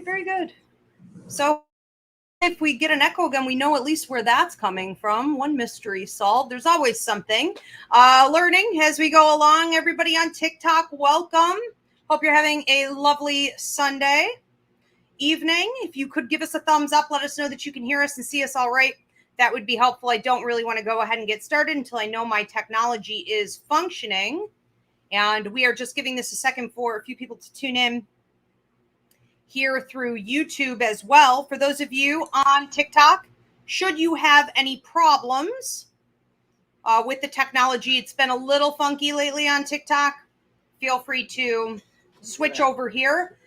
right, very good. So if we get an echo again, we know at least where that's coming from. One mystery solved. There's always something. Learning as we go along. Everybody on TikTok, welcome. Hope you're having a lovely Sunday evening. If you could give us a thumbs up, let us know that you can hear us and see us all right. That would be helpful. I don't really want to go ahead and get started until I know my technology is functioning. And we are just giving this a second for a few people to tune in here through YouTube as well. For those of you on TikTok, should you have any problems with the technology, it's been a little funky lately on TikTok, feel free to switch over here.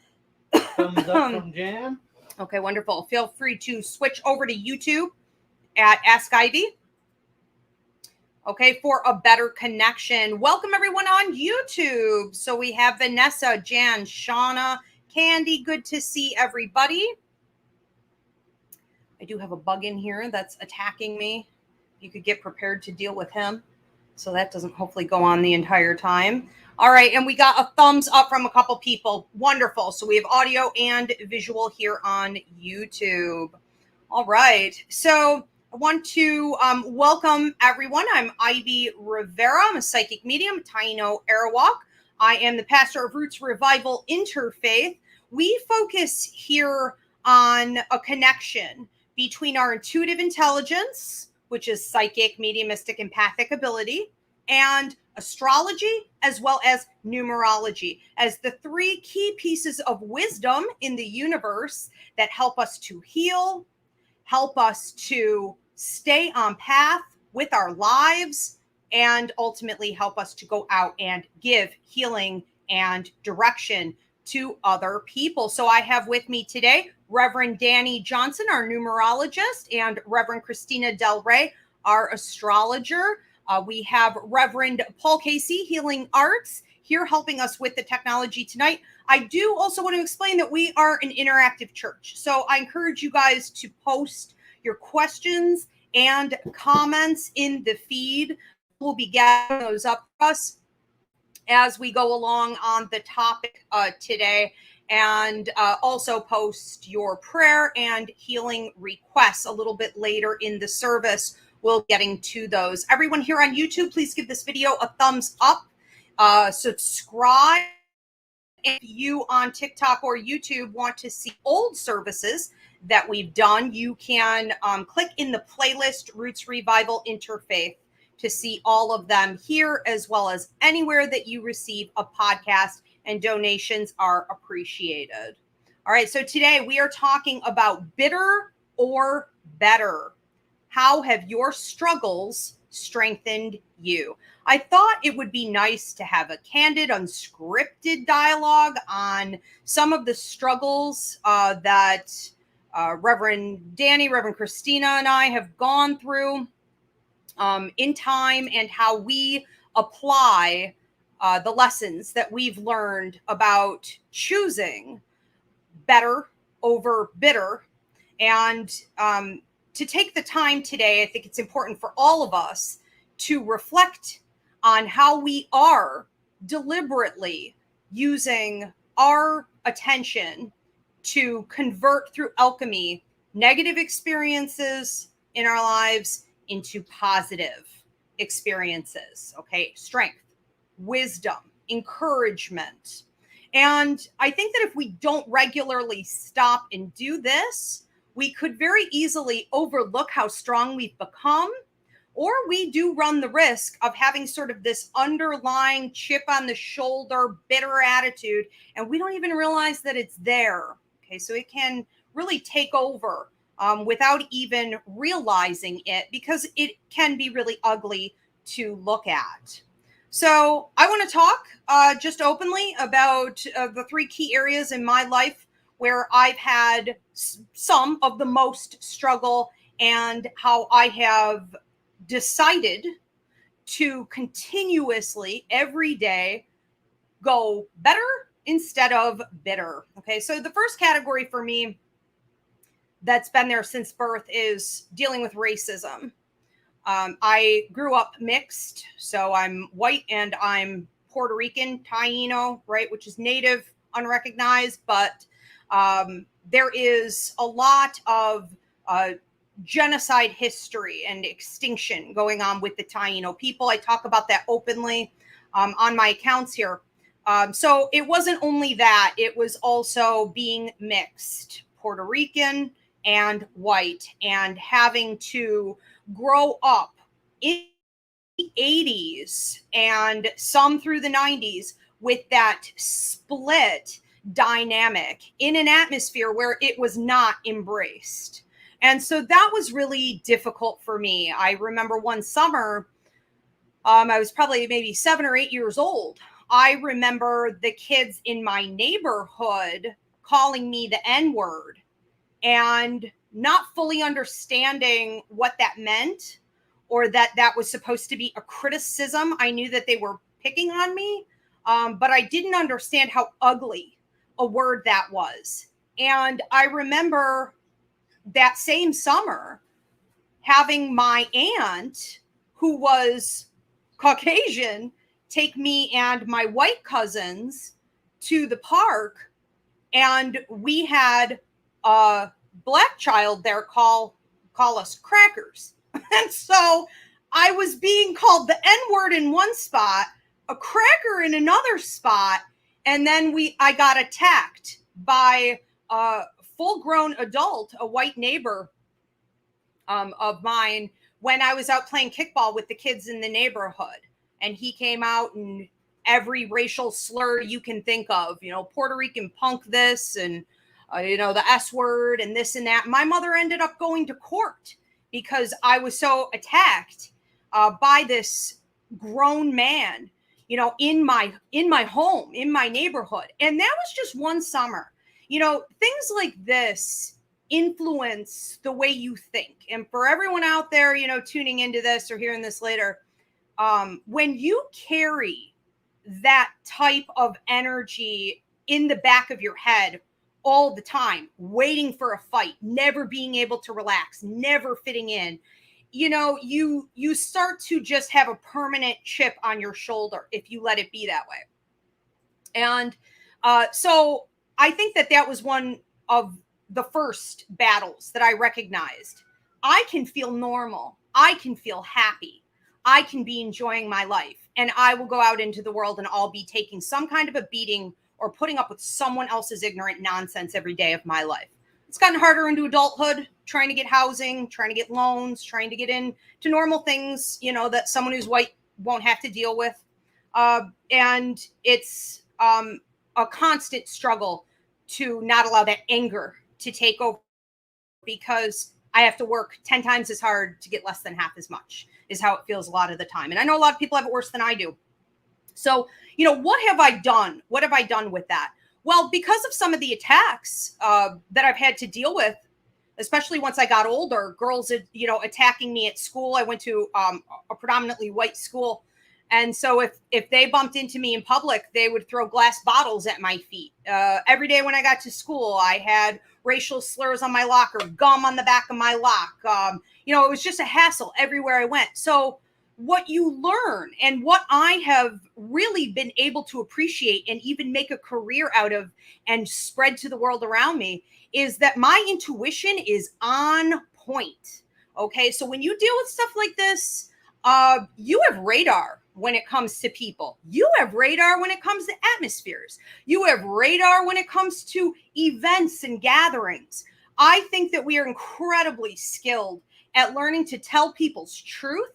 Thumbs up from Jan. Okay, wonderful. Feel free to switch over to YouTube at Ask Ivy. Okay, for a better connection. Welcome everyone on YouTube. So we have Vanessa, Jan, Shauna, Candy. Good to see everybody. I do have a bug in here that's attacking me. You could get prepared to deal with him. So that doesn't hopefully go on the entire time. All right, and we got a thumbs up from a couple people. Wonderful. So we have audio and visual here on YouTube. All right, so I want to welcome everyone. I'm Ivy Rivera. I'm a psychic medium, Taino Arawak. I am the pastor of Roots Revival Interfaith. We focus here on a connection between our intuitive intelligence, which is psychic, mediumistic, empathic ability, and astrology, as well as numerology, as the three key pieces of wisdom in the universe that help us to heal, help us to stay on path with our lives, and ultimately help us to go out and give healing and direction to other people. So I have with me today Reverend Danny Johnson, our numerologist, and Reverend Christina Del Rey, our astrologer. We have Reverend Paul Casey, Healing Arts, here helping us with the technology tonight. I do also want to explain that we are an interactive church. So I encourage you guys to post your questions and comments in the feed. We'll be gathering those up for us as we go along on the topic today, and also post your prayer and healing requests a little bit later in the service. We'll be getting to those. Everyone here on YouTube, please give this video a thumbs up. Subscribe. If you on TikTok or YouTube want to see old services that we've done, you can click in the playlist Roots Revival Interfaith to see all of them here, as well as anywhere that you receive a podcast, and donations are appreciated. All right, so today we are talking about bitter or better. How have your struggles strengthened you? I thought it would be nice to have a candid, unscripted dialogue on some of the struggles that Reverend Danny, Reverend Christina, and I have gone through in time, and how we apply the lessons that we've learned about choosing better over bitter. And to take the time today, I think it's important for all of us to reflect on how we are deliberately using our attention to convert through alchemy negative experiences in our lives into positive experiences. Okay, strength, wisdom, encouragement. And I think that if we don't regularly stop and do this, we could very easily overlook how strong we've become, or we do run the risk of having sort of this underlying chip on the shoulder, bitter attitude, and we don't even realize that it's there. Okay, so it can really take over without even realizing it, because it can be really ugly to look at. So I want to talk just openly about the three key areas in my life where I've had some of the most struggle, and how I have decided to continuously every day go better instead of bitter. Okay, so the first category for me that's been there since birth is dealing with racism. I grew up mixed, so I'm white and I'm Puerto Rican, Taino, right, which is native, unrecognized, but There is a lot of genocide history and extinction going on with the Taino people. I talk about that openly on my accounts here. So it wasn't only that, it was also being mixed, Puerto Rican and white, and having to grow up in the 80s and some through the 90s with that split dynamic in an atmosphere where it was not embraced. And so that was really difficult for me. I remember one summer, I was probably maybe 7 or 8 years old. I remember the kids in my neighborhood calling me the N-word and not fully understanding what that meant, or that that was supposed to be a criticism. I knew that they were picking on me, but I didn't understand how ugly a word that was. And I remember that same summer having my aunt, who was Caucasian, take me and my white cousins to the park, and we had a black child there call us crackers. And so I was being called the N-word in one spot, a cracker in another spot, and then I got attacked by a full-grown adult, a white neighbor of mine, when I was out playing kickball with the kids in the neighborhood. And he came out and every racial slur you can think of, Puerto Rican punk this and, the S word and this and that. My mother ended up going to court because I was so attacked by this grown man, in my home, in my neighborhood. And that was just one summer. Things like this influence the way you think. And for everyone out there, tuning into this or hearing this later, when you carry that type of energy in the back of your head all the time, waiting for a fight, never being able to relax, never fitting in, you start to just have a permanent chip on your shoulder if you let it be that way. And so I think that was one of the first battles that I recognized. I can feel normal. I can feel happy. I can be enjoying my life, and I will go out into the world and I'll be taking some kind of a beating or putting up with someone else's ignorant nonsense every day of my life. It's gotten harder into adulthood, trying to get housing, trying to get loans, trying to get into normal things, that someone who's white won't have to deal with. And it's a constant struggle to not allow that anger to take over, because I have to work 10 times as hard to get less than half as much, is how it feels a lot of the time. And I know a lot of people have it worse than I do. So, what have I done? What have I done with that? Well, because of some of the attacks that I've had to deal with, especially once I got older, girls, attacking me at school. I went to a predominantly white school. And so if they bumped into me in public, they would throw glass bottles at my feet. Every day when I got to school, I had racial slurs on my locker, gum on the back of my lock. It was just a hassle everywhere I went. So what you learn, and what I have really been able to appreciate and even make a career out of and spread to the world around me, is that my intuition is on point. Okay, so when you deal with stuff like this, you have radar when it comes to people. You have radar when it comes to atmospheres. You have radar when it comes to events and gatherings. I think that we are incredibly skilled at learning to tell people's truth,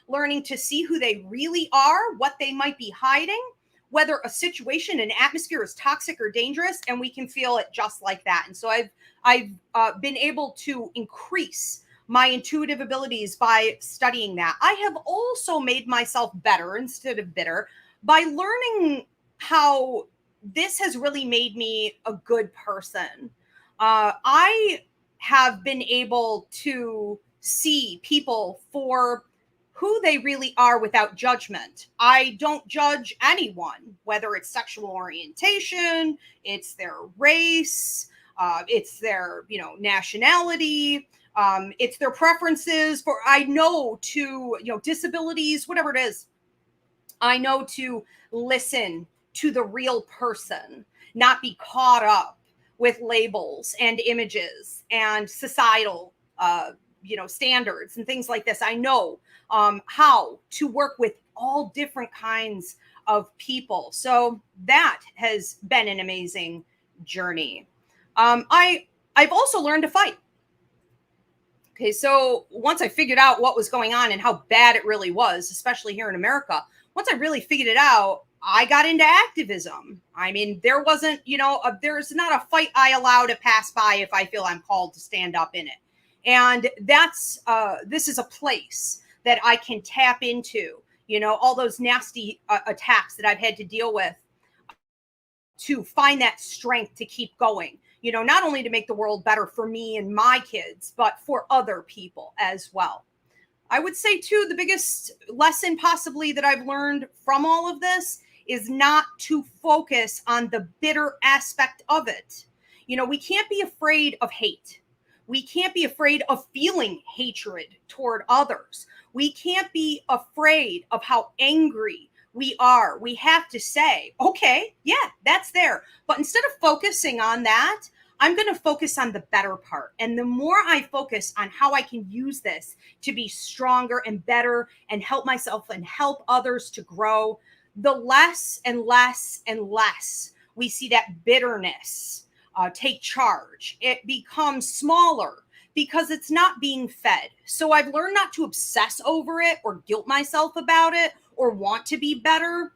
learning to see who they really are, what they might be hiding, whether a situation, an atmosphere is toxic or dangerous, and we can feel it just like that. And so I've been able to increase my intuitive abilities by studying that. I have also made myself better instead of bitter by learning how this has really made me a good person. I have been able to see people for who they really are without judgment. I don't judge anyone, whether it's sexual orientation, it's their race, it's their, nationality, it's their preferences for, I know to, disabilities, whatever it is. I know to listen to the real person, not be caught up with labels and images and societal, standards and things like this. I know how to work with all different kinds of people. So that has been an amazing journey. I've also learned to fight. Okay, so once I figured out what was going on and how bad it really was, especially here in America, once I really figured it out, I got into activism. I mean, there wasn't, there's not a fight I allow to pass by if I feel I'm called to stand up in it. And this is a place that I can tap into, all those nasty attacks that I've had to deal with, to find that strength to keep going, not only to make the world better for me and my kids, but for other people as well. I would say too, the biggest lesson possibly that I've learned from all of this is not to focus on the bitter aspect of it. We can't be afraid of hate. We can't be afraid of feeling hatred toward others. We can't be afraid of how angry we are. We have to say, okay, yeah, that's there. But instead of focusing on that, I'm going to focus on the better part. And the more I focus on how I can use this to be stronger and better and help myself and help others to grow, the less and less and less we see that bitterness take charge. It becomes smaller because it's not being fed. So I've learned not to obsess over it or guilt myself about it or want to be better,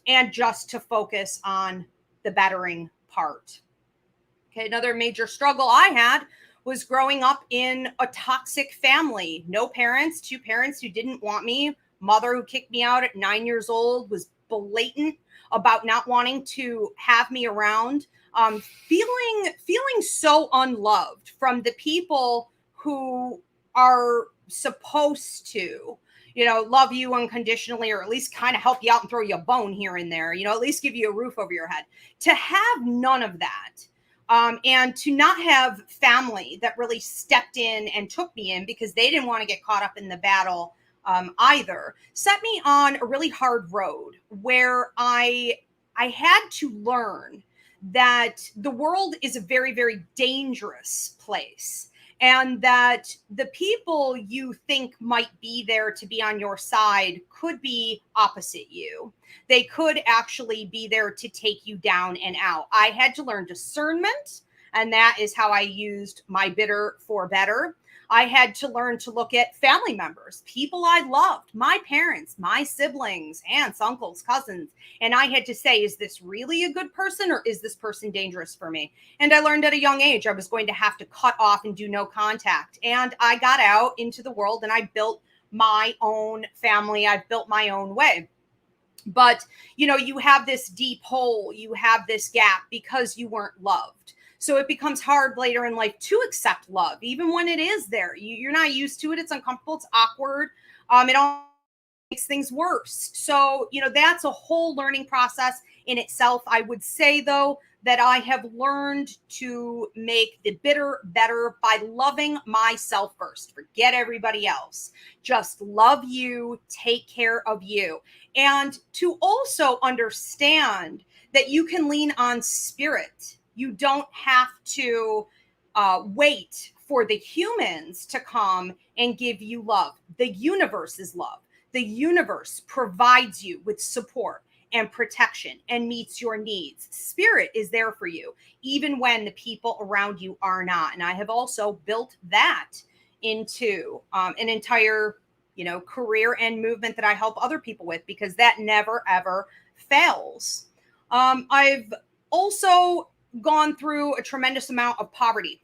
and just to focus on the bettering part. Okay, another major struggle I had was growing up in a toxic family. No parents, two parents who didn't want me, mother who kicked me out at 9 years old, was blatant about not wanting to have me around. Feeling so unloved from the people who are supposed to, love you unconditionally, or at least kind of help you out and throw you a bone here and there, at least give you a roof over your head. To have none of that, and to not have family that really stepped in and took me in because they didn't want to get caught up in the battle either, set me on a really hard road where I had to learn that the world is a very, very dangerous place, and that the people you think might be there to be on your side could be opposite you. They could actually be there to take you down and out. I had to learn discernment, and that is how I used my bitter for better. I had to learn to look at family members, people I loved, my parents, my siblings, aunts, uncles, cousins. And I had to say, is this really a good person, or is this person dangerous for me? And I learned at a young age I was going to have to cut off and do no contact. And I got out into the world and I built my own family. I built my own way. But, you have this deep hole, you have this gap because you weren't loved. So it becomes hard later in life to accept love, even when it is there. You're not used to it. It's uncomfortable. It's awkward. It all makes things worse. So, that's a whole learning process in itself. I would say, though, that I have learned to make the bitter better by loving myself first. Forget everybody else. Just love you, take care of you. And to also understand that you can lean on spirit. You don't have to wait for the humans to come and give you love. The universe is love. The universe provides you with support and protection and meets your needs. Spirit is there for you, even when the people around you are not. And I have also built that into an entire, career and movement that I help other people with, because that never, ever fails. I've also gone through a tremendous amount of poverty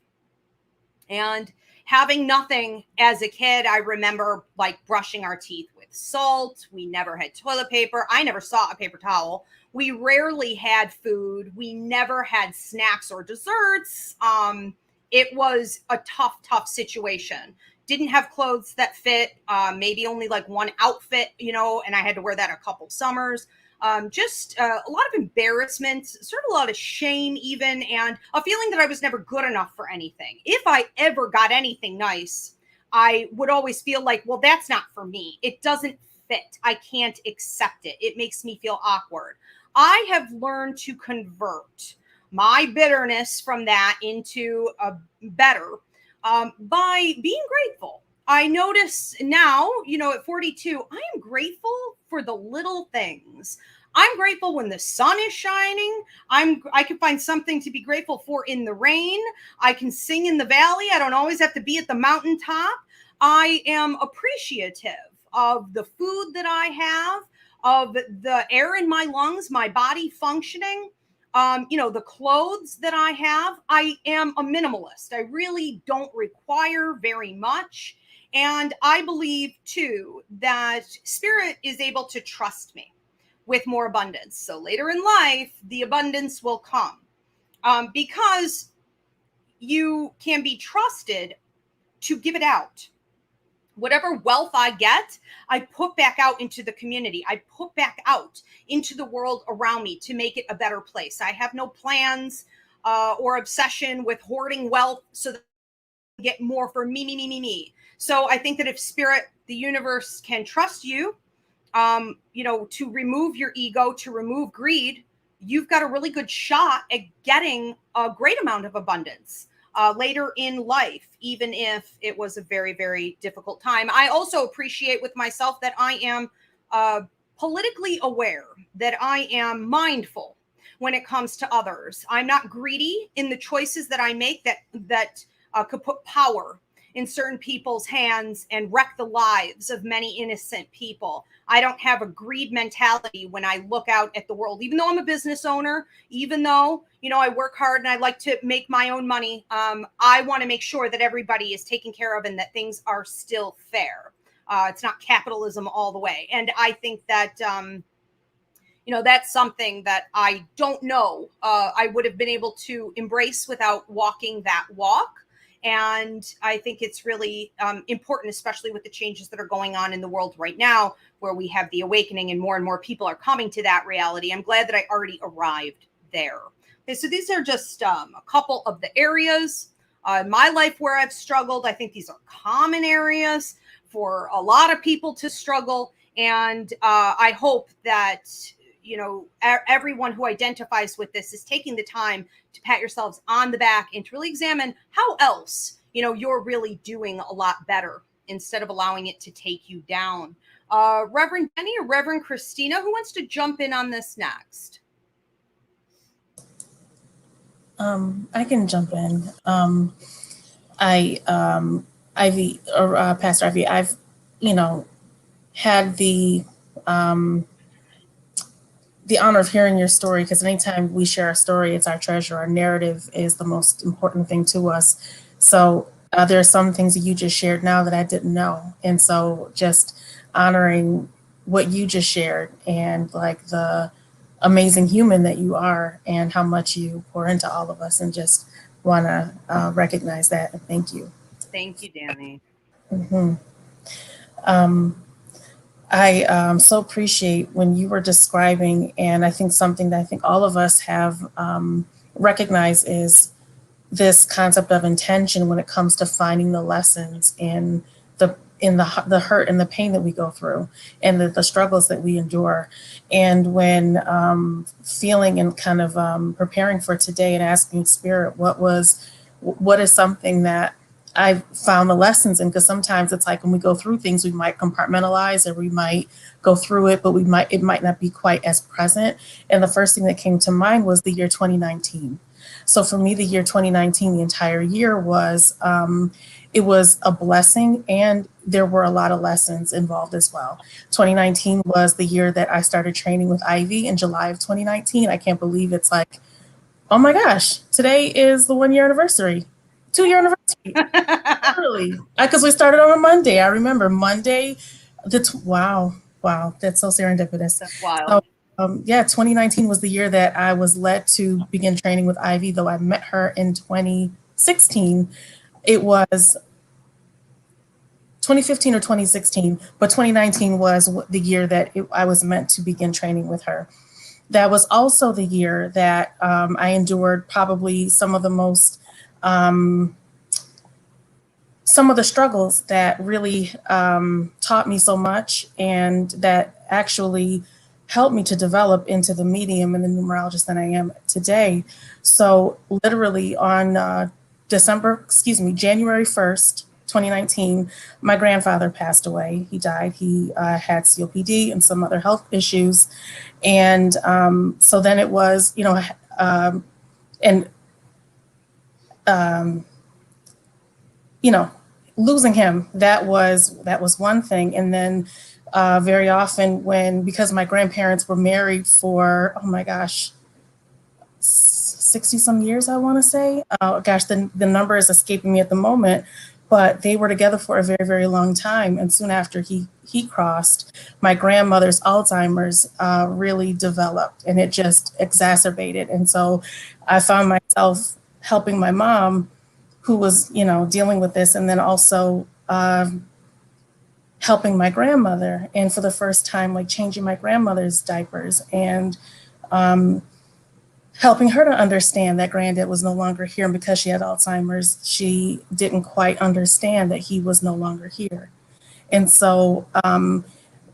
and having nothing as a kid. I remember brushing our teeth with salt. We never had toilet paper. I never saw a paper towel. We rarely had food. We never had snacks or desserts. It was a tough situation. Didn't have clothes that fit, maybe only one outfit, and I had to wear that a couple summers. Just a lot of embarrassment, sort of a lot of shame even, and a feeling that I was never good enough for anything. If I ever got anything nice, I would always feel like, well, that's not for me. It doesn't fit. I can't accept it. It makes me feel awkward. I have learned to convert my bitterness from that into a better by being grateful. I notice now, at 42, I am grateful for the little things. I'm grateful when the sun is shining. I can find something to be grateful for in the rain. I can sing in the valley. I don't always have to be at the mountaintop. I am appreciative of the food that I have, of the air in my lungs, my body functioning. The clothes that I have. I am a minimalist. I really don't require very much. And I believe too that spirit is able to trust me with more abundance. So later in life, the abundance will come because you can be trusted to give it out. Whatever wealth I get, I put back out into the community. I put back out into the world around me to make it a better place. I have no plans or obsession with hoarding wealth so that I get more for me. So I think that if spirit, the universe can trust you, to remove your ego, to remove greed, you've got a really good shot at getting a great amount of abundance later in life, even if it was a very, very difficult time. I also appreciate with myself that I am politically aware, that I am mindful when it comes to others. I'm not greedy in the choices that I make that could put power in certain people's hands and wreck the lives of many innocent people. I don't have a greed mentality when I look out at the world, even though I'm a business owner, even though, I work hard and I like to make my own money. I want to make sure that everybody is taken care of and that things are still fair. It's not capitalism all the way. And I think that, that's something that I don't know I would have been able to embrace without walking that walk. And I think it's really important, especially with the changes that are going on in the world right now, where we have the awakening and more people are coming to that reality. I'm glad that I already arrived there. Okay, so these are just a couple of the areas in my life where I've struggled. I think these are common areas for a lot of people to struggle. And I hope that everyone who identifies with this is taking the time to pat yourselves on the back and to really examine how else, you're really doing a lot better instead of allowing it to take you down. Reverend Jenny or Reverend Christina, who wants to jump in on this next? I can jump in. Ivy or Pastor Ivy, I've, had the honor of hearing your story, because anytime we share a story, it's our treasure. Our narrative is the most important thing to us. So there are some things that you just shared now that I didn't know. And so just honoring what you just shared and like the amazing human that you are and how much you pour into all of us, and just want to recognize that. And thank you. Thank you, Danny. Mm-hmm. I so appreciate when you were describing, and I think something that I think all of us have recognized is this concept of intention when it comes to finding the lessons in the hurt and the pain that we go through, and the struggles that we endure. And when feeling and kind of preparing for today and asking Spirit, what is something that I found the lessons in, because sometimes it's like when we go through things, we might compartmentalize, or we might go through it, but it might not be quite as present. And the first thing that came to mind was the year 2019. So for me, the year 2019, the entire year was, it was a blessing, and there were a lot of lessons involved as well. 2019 was the year that I started training with Ivy in July of 2019. I can't believe it's like, oh my gosh, today is the 1 year anniversary. 2 year anniversary. Literally, because we started on a Monday. I remember Monday. Wow, that's so serendipitous. That's wild. So, 2019 was the year that I was led to begin training with Ivy, though I met her in 2016. It was 2015 or 2016, but 2019 was the year that I was meant to begin training with her. That was also the year that I endured probably some of the most some of the struggles that really taught me so much, and that actually helped me to develop into the medium and the numerologist that I am today. So literally on January 1st, 2019, my grandfather passed away. He died. He had COPD and some other health issues. And so then it was, and losing him, that was one thing. And then very often because my grandparents were married for, oh my gosh, 60 some years, I want to say. The number is escaping me at the moment, but they were together for a very, very long time. And soon after he crossed, my grandmother's Alzheimer's really developed, and it just exacerbated. And so I found myself helping my mom, who was, dealing with this, and then also helping my grandmother. And for the first time, like changing my grandmother's diapers and helping her to understand that granddad was no longer here. And because she had Alzheimer's, she didn't quite understand that he was no longer here. And so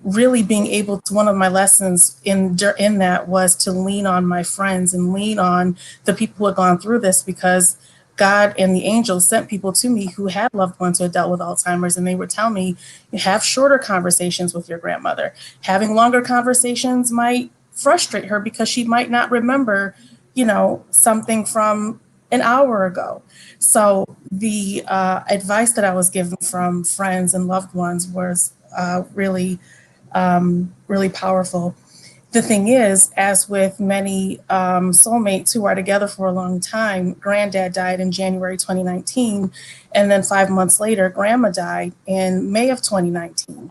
really being able to, one of my lessons in that was to lean on my friends and lean on the people who had gone through this, because God and the angels sent people to me who had loved ones who had dealt with Alzheimer's, and they would tell me, you have shorter conversations with your grandmother. Having longer conversations might frustrate her because she might not remember, something from an hour ago. So the advice that I was given from friends and loved ones was really, really powerful. The thing is, as with many soulmates who are together for a long time, granddad died in January 2019, and then 5 months later, grandma died in May of 2019.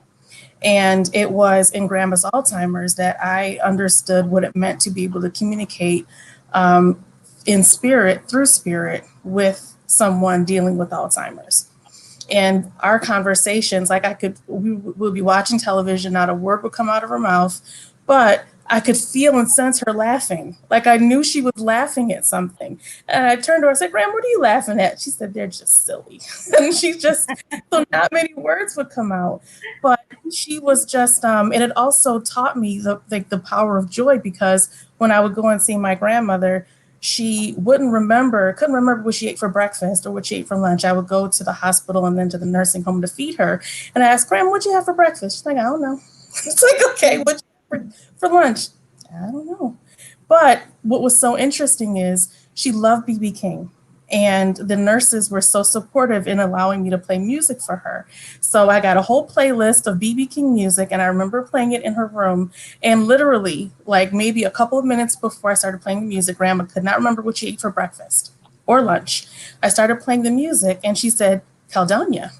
And it was in grandma's Alzheimer's that I understood what it meant to be able to communicate in spirit, through spirit, with someone dealing with Alzheimer's. And our conversations, we would be watching television, not a word would come out of her mouth, but I could feel and sense her laughing. Like I knew she was laughing at something. And I turned to her and said, Graham, what are you laughing at? She said, they're just silly. And so not many words would come out. But she was just, and it also taught me the power of joy, because when I would go and see my grandmother, she couldn't remember what she ate for breakfast or what she ate for lunch. I would go to the hospital and then to the nursing home to feed her. And I asked, Grandma, what'd you have for breakfast? She's like, I don't know. It's like, okay, what'd you have for lunch? I don't know. But what was so interesting is she loved B.B. King. And the nurses were so supportive in allowing me to play music for her. So I got a whole playlist of B.B. King music, and I remember playing it in her room. And literally, like maybe a couple of minutes before I started playing the music, Grandma could not remember what she ate for breakfast or lunch. I started playing the music, and she said, Caledonia.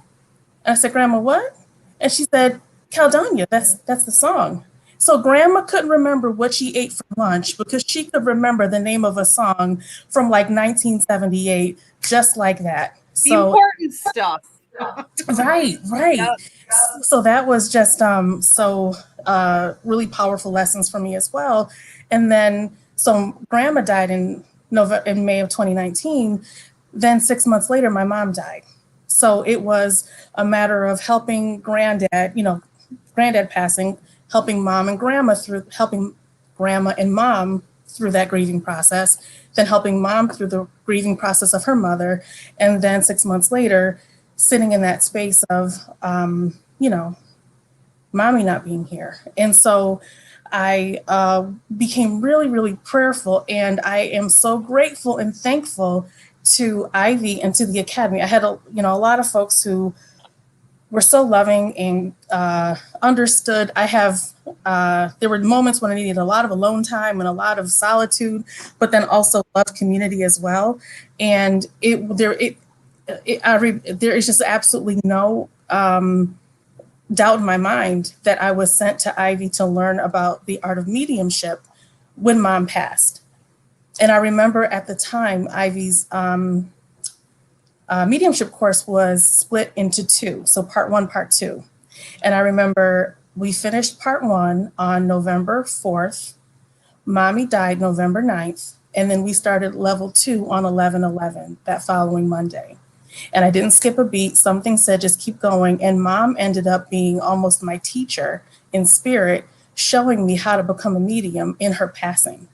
And I said, Grandma, what? And she said, Caledonia, that's the song. So grandma couldn't remember what she ate for lunch because she could remember the name of a song from like 1978, just like that. The important stuff. Right. Yep. So that was just really powerful lessons for me as well. And then, so grandma died in May of 2019. Then 6 months later, my mom died. So it was a matter of helping granddad passing, helping mom and grandma helping grandma and mom through that grieving process, then helping mom through the grieving process of her mother. And then 6 months later, sitting in that space of, mommy not being here. And so I became really, really prayerful. And I am so grateful and thankful to Ivy and to the Academy. I had a lot of folks who were so loving and understood. There were moments when I needed a lot of alone time and a lot of solitude, but then also love community as well. And there is just absolutely no doubt in my mind that I was sent to Ivy to learn about the art of mediumship when mom passed. And I remember at the time, Ivy's mediumship course was split into two. So part 1, part 2. And I remember we finished part 1 on November 4th. Mommy died November 9th. And then we started level 2 on 11/11 that following Monday. And I didn't skip a beat. Something said, just keep going. And mom ended up being almost my teacher in spirit showing me how to become a medium in her passing.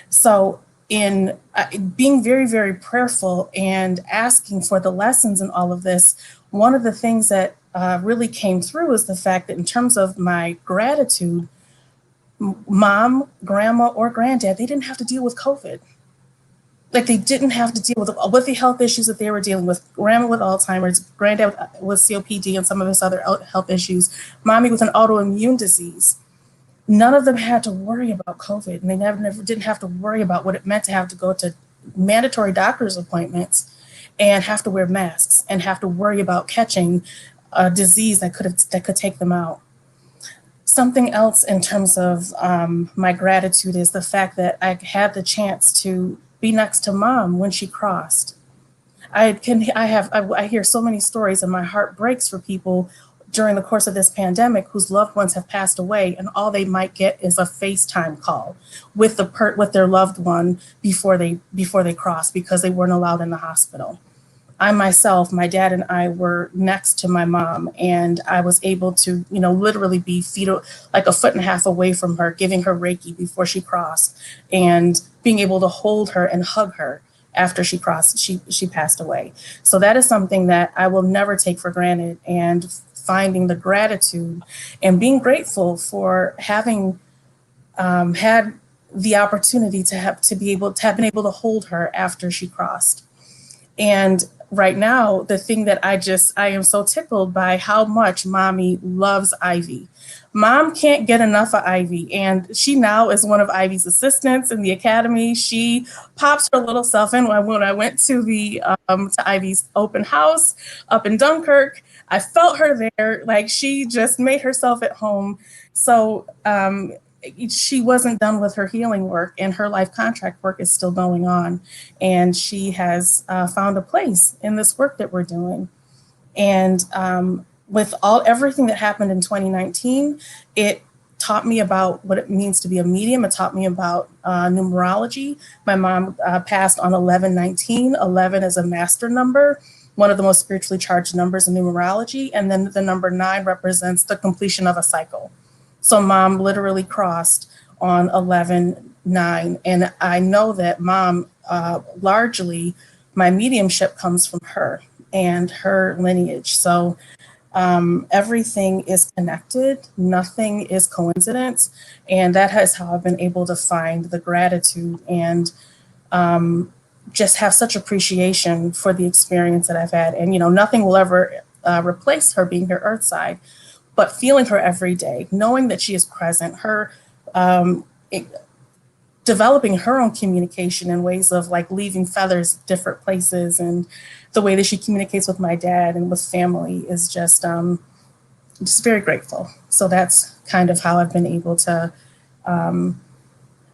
So in being very, very prayerful and asking for the lessons in all of this, one of the things that really came through is the fact that in terms of my gratitude, mom, grandma, or granddad, they didn't have to deal with COVID. Like they didn't have to deal with the health issues that they were dealing with. Grandma with Alzheimer's, granddad with COPD and some of his other health issues, mommy with an autoimmune disease. None of them had to worry about COVID, and they never didn't have to worry about what it meant to have to go to mandatory doctor's appointments and have to wear masks and have to worry about catching a disease that could take them out. Something else in terms of my gratitude is the fact that I had the chance to be next to mom when she crossed. I hear so many stories, and my heart breaks for people during the course of this pandemic whose loved ones have passed away, and all they might get is a FaceTime call with their loved one before they cross because they weren't allowed in the hospital. I myself, my dad and I were next to my mom, and I was able to, literally be like a foot and a half away from her, giving her Reiki before she crossed, and being able to hold her and hug her after she passed away. So that is something that I will never take for granted, and finding the gratitude and being grateful for having had the opportunity to have been able to hold her after she crossed. And right now, the thing that I am so tickled by how much mommy loves Ivy. Mom can't get enough of Ivy, and she now is one of Ivy's assistants in the academy. She pops her little self in. When I went to to Ivy's open house up in Dunkirk, I felt her there. Like, she just made herself at home. So she wasn't done with her healing work, and her life contract work is still going on. And she has found a place in this work that we're doing. And with everything that happened in 2019, it taught me about what it means to be a medium. It taught me about numerology. My mom passed on 11/19. 11 is a master number, one of the most spiritually charged numbers in numerology. And then the number 9 represents the completion of a cycle. So mom literally crossed on 11/9. And I know that mom, largely, my mediumship comes from her and her lineage. So everything is connected. Nothing is coincidence. And that is how I've been able to find the gratitude and just have such appreciation for the experience that I've had. And, nothing will ever replace her being here earthside. But feeling her every day, knowing that she is present, her developing her own communication in ways of like leaving feathers different places, and the way that she communicates with my dad and with family is just very grateful. So that's kind of how I've been able to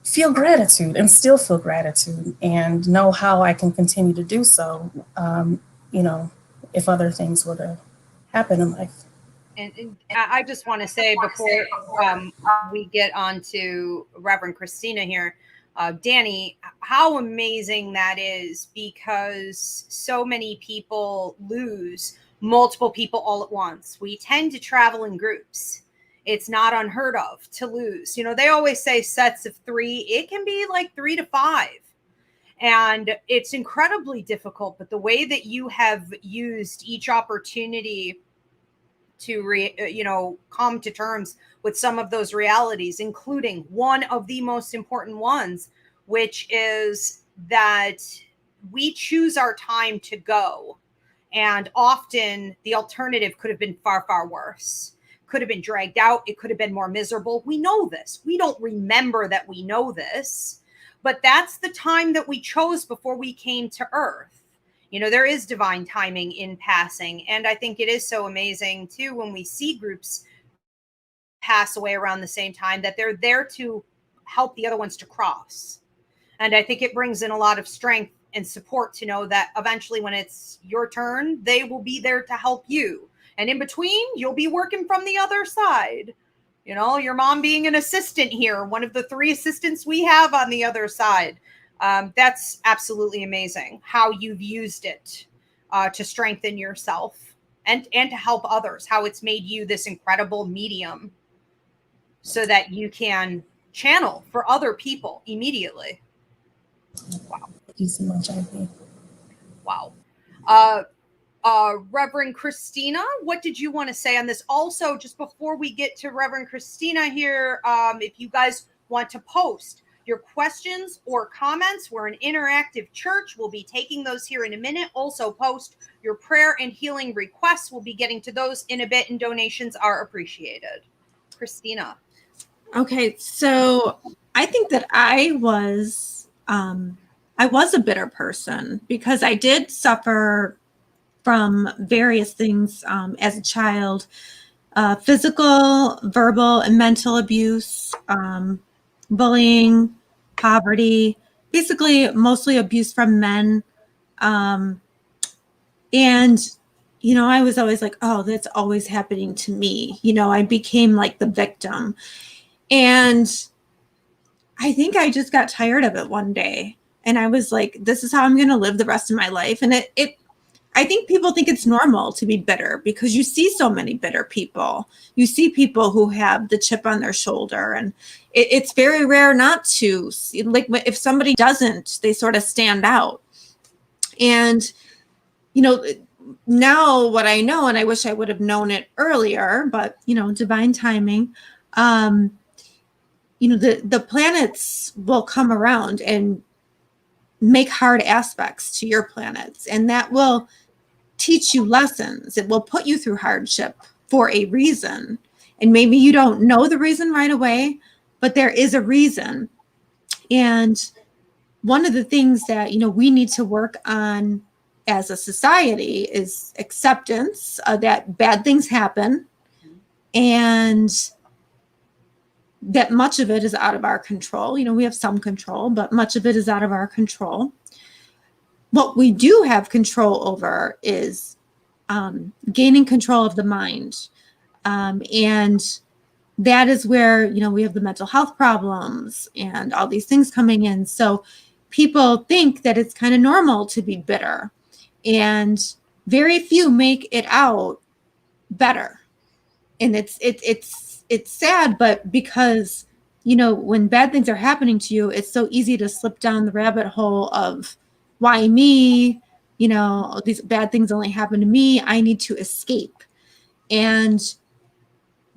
feel gratitude and still feel gratitude, and know how I can continue to do so, if other things were to happen in life. And I just want to say before we get on to Reverend Christina here, Danny, how amazing that is, because so many people lose multiple people all at once. We tend to travel in groups. It's not unheard of to lose. They always say sets of 3. It can be like 3 to 5. And it's incredibly difficult. But the way that you have used each opportunity to come to terms with some of those realities, including one of the most important ones, which is that we choose our time to go. And often the alternative could have been far, far worse. Could have been dragged out. It could have been more miserable. We know this. We don't remember that we know this, but that's the time that we chose before we came to Earth. There is divine timing in passing. And I think it is so amazing, too, when we see groups pass away around the same time, that they're there to help the other ones to cross. And I think it brings in a lot of strength and support to know that eventually when it's your turn, they will be there to help you. And in between, you'll be working from the other side. Your mom being an assistant here, one of the 3 assistants we have on the other side. That's absolutely amazing how you've used it to strengthen yourself and to help others, how it's made you this incredible medium. so that you can channel for other people immediately. Wow. Thank you so much, Ivy. Wow. Reverend Christina, what did you want to say on this? Also, just before we get to Reverend Christina here, if you guys want to post your questions or comments, we're an interactive church. We'll be taking those here in a minute. Also, post your prayer and healing requests. We'll be getting to those in a bit, and donations are appreciated. Christina. Okay, so I think that I was a bitter person because I did suffer from various things as a child, physical, verbal, and mental abuse, bullying, poverty, basically mostly abuse from men. And, you know, I was always like, oh, that's always happening to me. You know, I became like the victim. And I think I just got tired of it one day. And I was like, this is how I'm going to live the rest of my life. And I think people think it's normal to be bitter because you see so many bitter people. You see people who have the chip on their shoulder, and it's very rare not to. Like if somebody doesn't, they sort of stand out. And, you know, now what I know, and I wish I would have known it earlier, but, you know, divine timing, you know, the planets will come around and make hard aspects to your planets, and that will teach you lessons. It will put you through hardship for a reason. And maybe you don't know the reason right away, but there is a reason. And one of the things that, you know, we need to work on as a society is acceptance that bad things happen and that much of it is out of our control. You know, we have some control, but much of it is out of our control. What we do have control over is gaining control of the mind. And that is where, you know, we have the mental health problems and all these things coming in. So people think that it's kind of normal to be bitter, and very few make it out better. And it's sad, but because, you know, when bad things are happening to you, it's so easy to slip down the rabbit hole of, why me? You know, these bad things only happen to me. I need to escape. And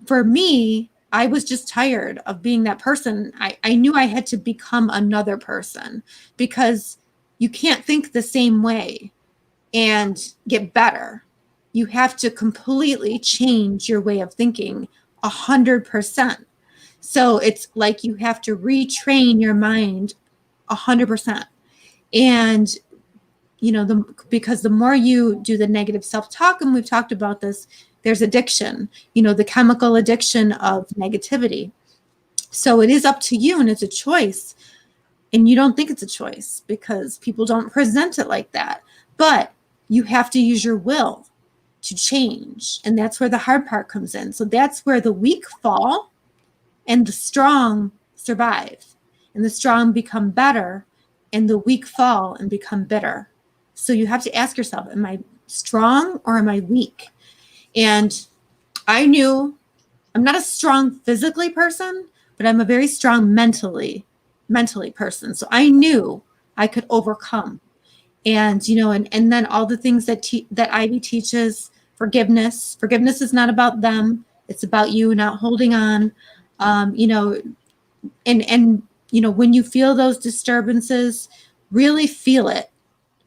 for me, I was just tired of being that person. I knew I had to become another person because you can't think the same way and get better. You have to completely change your way of thinking 100%. So it's like you have to retrain your mind 100%. And, you know, because the more you do the negative self-talk, and we've talked about this, there's addiction, you know, the chemical addiction of negativity. So it is up to you, and it's a choice. And you don't think it's a choice because people don't present it like that. But you have to use your will to change. And that's where the hard part comes in. So that's where the weak fall and the strong survive. And the strong become better, and the weak fall and become bitter. So you have to ask yourself, am I strong or am I weak? And I knew I'm not a strong physically person, but I'm a very strong mentally person. So I knew I could overcome. And, you know, and then all the things that Ivy teaches, forgiveness is not about them. It's about you not holding on, you know, and, you know, when you feel those disturbances, really feel it,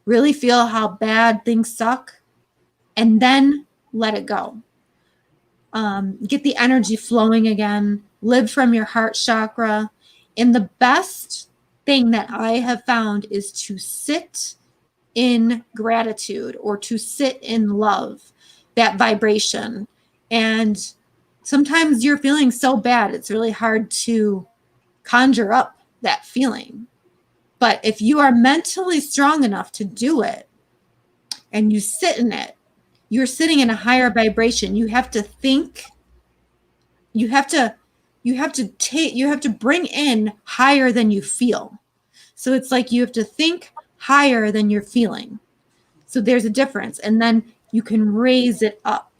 really feel how bad things suck, and then let it go. Get the energy flowing again, live from your heart chakra. And the best thing that I have found is to sit in gratitude or to sit in love, that vibration. And sometimes you're feeling so bad, it's really hard to conjure up that feeling. But if you are mentally strong enough to do it and you sit in it, you're sitting in a higher vibration. You have to think, you have to bring in higher than you feel. So it's like you have to think higher than you're feeling. So there's a difference. And then you can raise it up.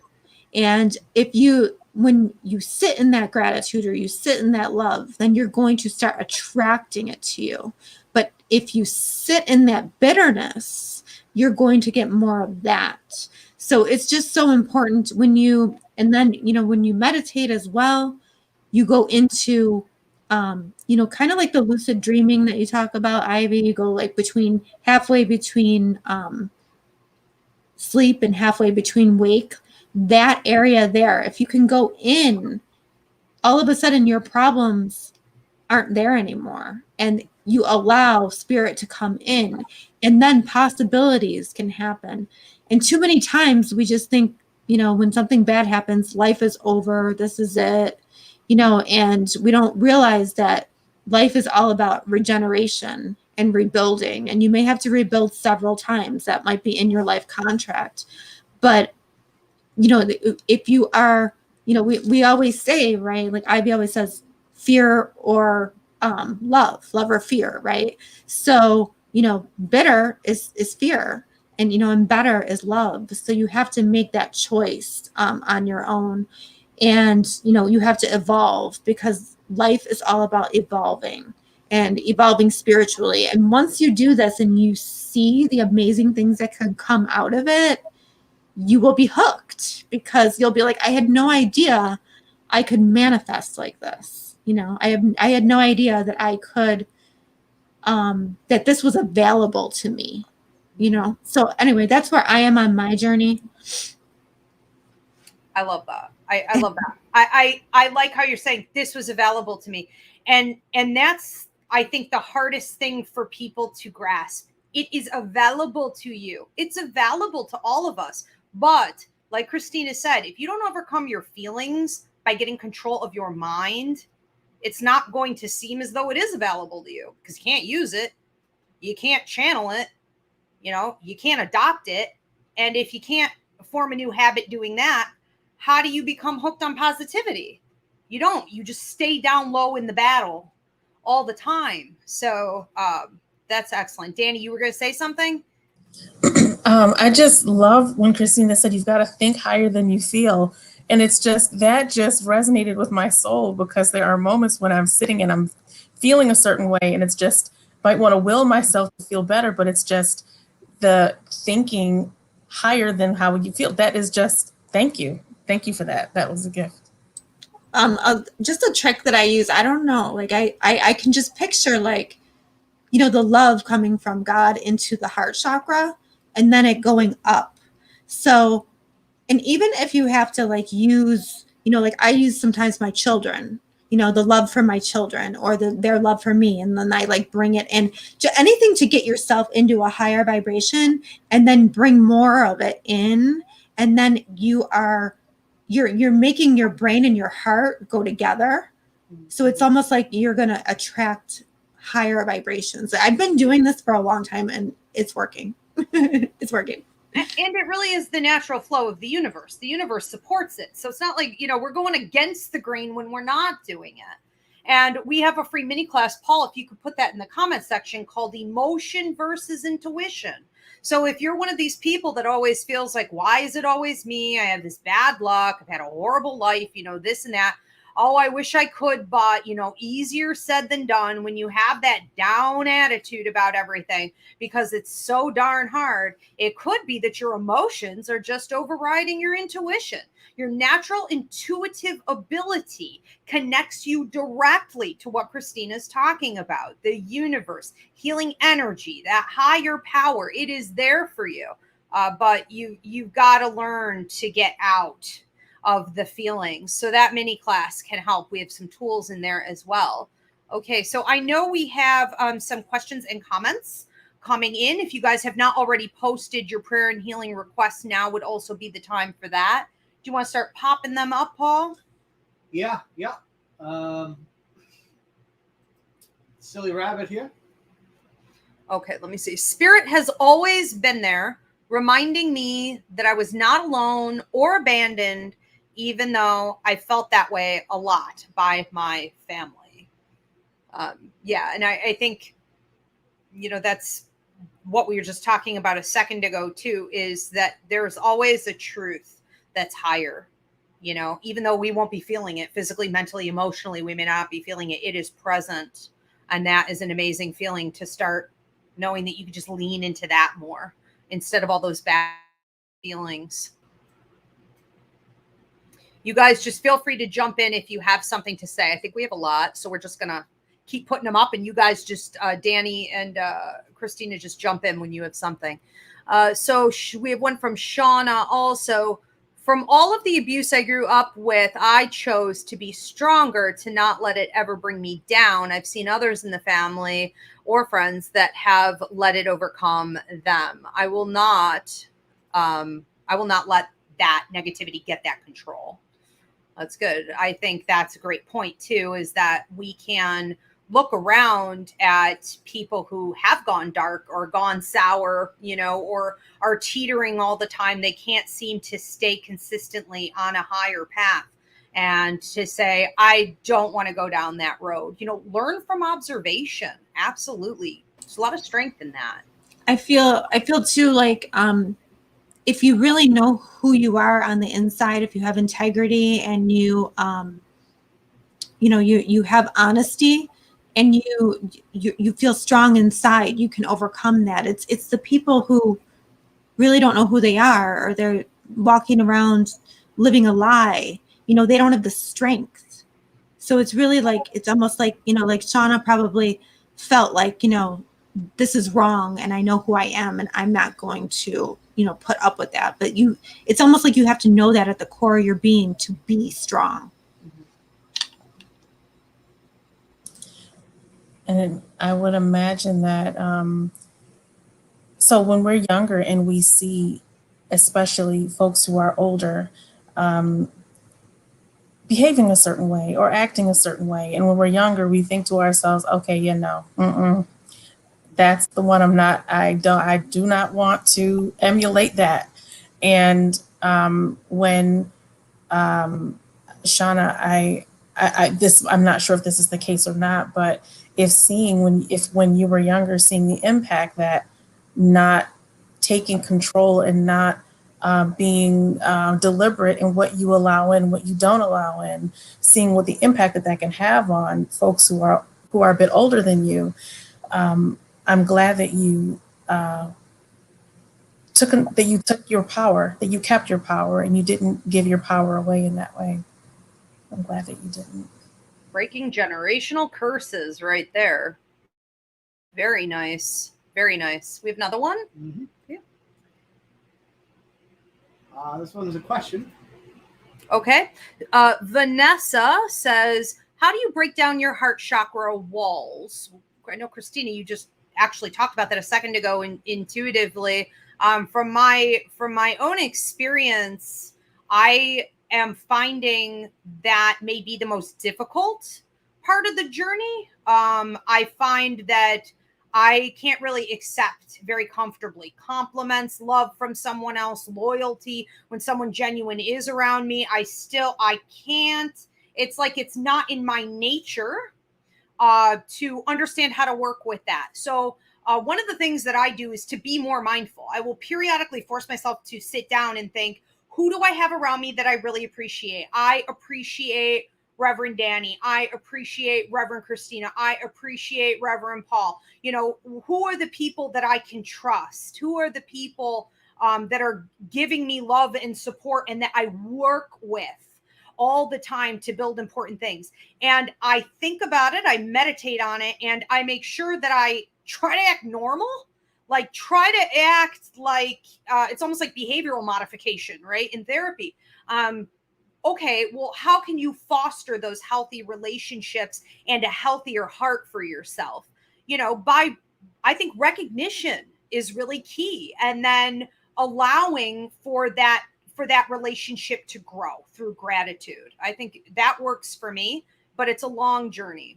And if you when you sit in that gratitude or you sit in that love, then you're going to start attracting it to you. But if you sit in that bitterness, you're going to get more of that. So it's just so important when you, and then, when you meditate as well, you go into, kind of like the lucid dreaming that you talk about, Ivy. You go like halfway between sleep and halfway between wake. That area there, if you can go in, all of a sudden your problems aren't there anymore. And you allow spirit to come in, and then possibilities can happen. And too many times we just think, when something bad happens, life is over, this is it, and we don't realize that life is all about regeneration and rebuilding. And you may have to rebuild several times. That might be in your life contract. But, if you are, we always say, right? Like Ivy always says, fear or love or fear, right? So, bitter is fear, and better is love. So you have to make that choice on your own. And, you have to evolve, because life is all about evolving and evolving spiritually. And once you do this and you see the amazing things that could come out of it, you will be hooked, because you'll be like, I had no idea I could manifest like this. I had no idea that I could, that this was available to me, So anyway, that's where I am on my journey. I love that. I love that. I like how you're saying this was available to me. And that's, I think, the hardest thing for people to grasp. It is available to you. It's available to all of us. But like Christina said, if you don't overcome your feelings by getting control of your mind, it's not going to seem as though it is available to you, because you can't use it. You can't channel it. You can't adopt it. And if you can't form a new habit doing that, how do you become hooked on positivity? You don't. You just stay down low in the battle all the time. So that's excellent. Danny, you were going to say something? I just love when Christina said you've got to think higher than you feel. And it's just, that just resonated with my soul, because there are moments when I'm sitting and I'm feeling a certain way, and it's just, might want to will myself to feel better, but it's just the thinking higher than how you feel. That is just, thank you. Thank you for that. That was a gift. Just a trick that I use. I don't know. Like I can just picture, like, the love coming from God into the heart chakra, and then it going up. So, and even if you have to like use, like I use sometimes my children, the love for my children, or their love for me. And then I like bring it in to anything to get yourself into a higher vibration, and then bring more of it in. And then you're making your brain and your heart go together. So it's almost like you're going to attract higher vibrations. I've been doing this for a long time, and it's working. It's working. And it really is the natural flow of the universe. The universe supports it. So it's not like, we're going against the grain when we're not doing it. And we have a free mini class, Paul, if you could put that in the comment section, called Emotion versus Intuition. So if you're one of these people that always feels like, why is it always me? I have this bad luck. I've had a horrible life, this and that. Oh, I wish I could, but, easier said than done when you have that down attitude about everything, because it's so darn hard. It could be that your emotions are just overriding your intuition. Your natural intuitive ability connects you directly to what Christina's talking about, the universe, healing energy, that higher power. It is there for you, but you've got to learn to get out of the feelings. So that mini class can help. We have some tools in there as well. Okay, so I know we have some questions and comments coming in. If you guys have not already posted your prayer and healing requests, now would also be the time for that. Do you want to start popping them up, Paul? Yeah. Silly rabbit here. Okay, let me see. Spirit has always been there, reminding me that I was not alone or abandoned, even though I felt that way a lot by my family. And I think, that's what we were just talking about a second ago too, is that there's always a truth that's higher You know, even though we won't be feeling it physically, mentally, emotionally, we may not be feeling it. It is present. And that is an amazing feeling to start knowing that you can just lean into that more instead of all those bad feelings. You guys just feel free to jump in if you have something to say. I think we have a lot, so we're just going to keep putting them up, and you guys just, Danny and Christina, just jump in when you have something. So we have one from Shauna also. From all of the abuse I grew up with, I chose to be stronger, to not let it ever bring me down. I've seen others in the family or friends that have let it overcome them. I will not let that negativity get that control. That's good. I think that's a great point too, is that we can look around at people who have gone dark or gone sour, you know, or are teetering all the time. They can't seem to stay consistently on a higher path, and to say, I don't want to go down that road. You know, learn from observation. Absolutely. There's a lot of strength in that. I feel too like if you really know who you are on the inside, if you have integrity and you have honesty, and you feel strong inside, you can overcome that. It's the people who really don't know who they are, or they're walking around living a lie. You know, they don't have the strength. So it's really like, it's almost like, you know, like Shauna probably felt like, you know, this is wrong, and I know who I am, and I'm not going to, you know, put up with that. But it's almost like you have to know that at the core of your being to be strong. And I would imagine that, so when we're younger and we see, especially folks who are older, behaving a certain way or acting a certain way, and when we're younger, we think to ourselves, okay, that's the one I do not want to emulate that. And when Shauna, I'm not sure if this is the case or not, but when you were younger, seeing the impact that not taking control and not being deliberate in what you allow in, what you don't allow in, seeing what the impact that can have on folks who are a bit older than you. I'm glad that you took your power, that you kept your power, and you didn't give your power away in that way. I'm glad that you didn't. Breaking generational curses right there. Very nice. Very nice. We have another one? Mm-hmm. Yeah. This one is a question. Okay. Vanessa says, how do you break down your heart chakra walls? I know, Christina, you just actually talked about that a second ago intuitively. From my own experience, I am finding that may be the most difficult part of the journey. I find that I can't really accept very comfortably compliments, love from someone else, loyalty. When someone genuine is around me, I can't. It's like it's not in my nature to understand how to work with that. So one of the things that I do is to be more mindful. I will periodically force myself to sit down and think, who do I have around me that I really appreciate? I appreciate Reverend Danny. I appreciate Reverend Christina. I appreciate Reverend Paul. You know, who are the people that I can trust? Who are the people that are giving me love and support and that I work with all the time to build important things? And I think about it, I meditate on it, and I make sure that I try to act normal. Like try to act like it's almost like behavioral modification, right? In therapy. Okay, well, how can you foster those healthy relationships and a healthier heart for yourself? You know, I think recognition is really key. And then allowing for that relationship to grow through gratitude. I think that works for me, but it's a long journey.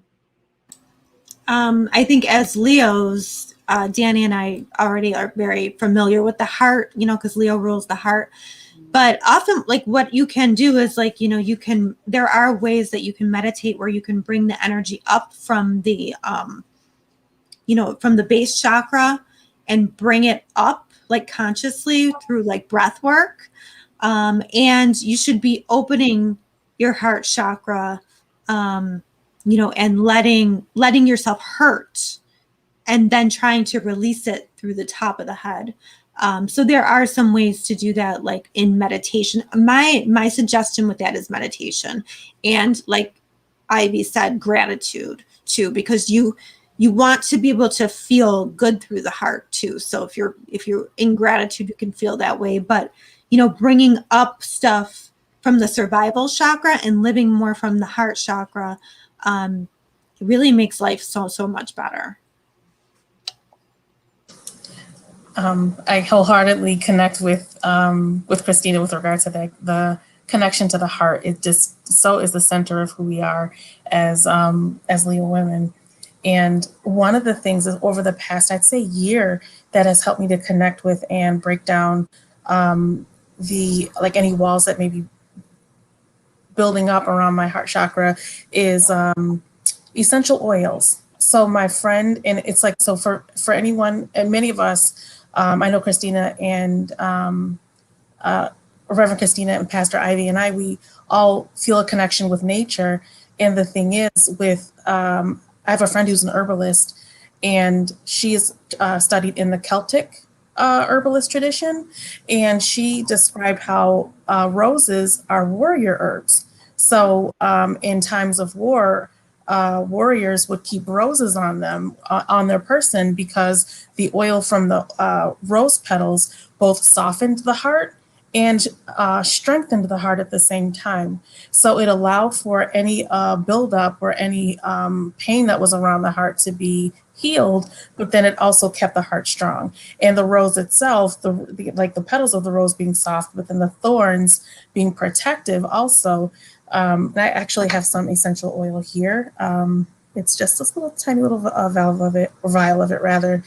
I think as Leos, Danny and I already are very familiar with the heart, you know, because Leo rules the heart. But often, like, what you can do is, like, you know, there are ways that you can meditate where you can bring the energy up from the, from the base chakra and bring it up, like, consciously through, like, breath work. And you should be opening your heart chakra, and letting yourself hurt, and then trying to release it through the top of the head. So there are some ways to do that, like in meditation. My suggestion with that is meditation, and like Ivy said, gratitude too, because you want to be able to feel good through the heart too. So if you're in gratitude, you can feel that way. But bringing up stuff from the survival chakra and living more from the heart chakra, really makes life so much better. I wholeheartedly connect with Christina with regard to the connection to the heart. It just so is the center of who we are as Leo women. And one of the things is over the past, I'd say, year that has helped me to connect with and break down any walls that may be building up around my heart chakra is essential oils. So my friend, and it's like, so for anyone and many of us, I know Christina and Reverend Christina and Pastor Ivy and we all feel a connection with nature. And the thing is I have a friend who's an herbalist, and she's studied in the Celtic herbalist tradition. And she described how roses are warrior herbs. So in times of war, warriors would keep roses on them, on their person, because the oil from the rose petals both softened the heart and strengthened the heart at the same time. So it allowed for any buildup or any pain that was around the heart to be healed, but then it also kept the heart strong. And the rose itself, the petals of the rose being soft, but then the thorns being protective also. I actually have some essential oil here. It's just this little tiny little vial of it rather.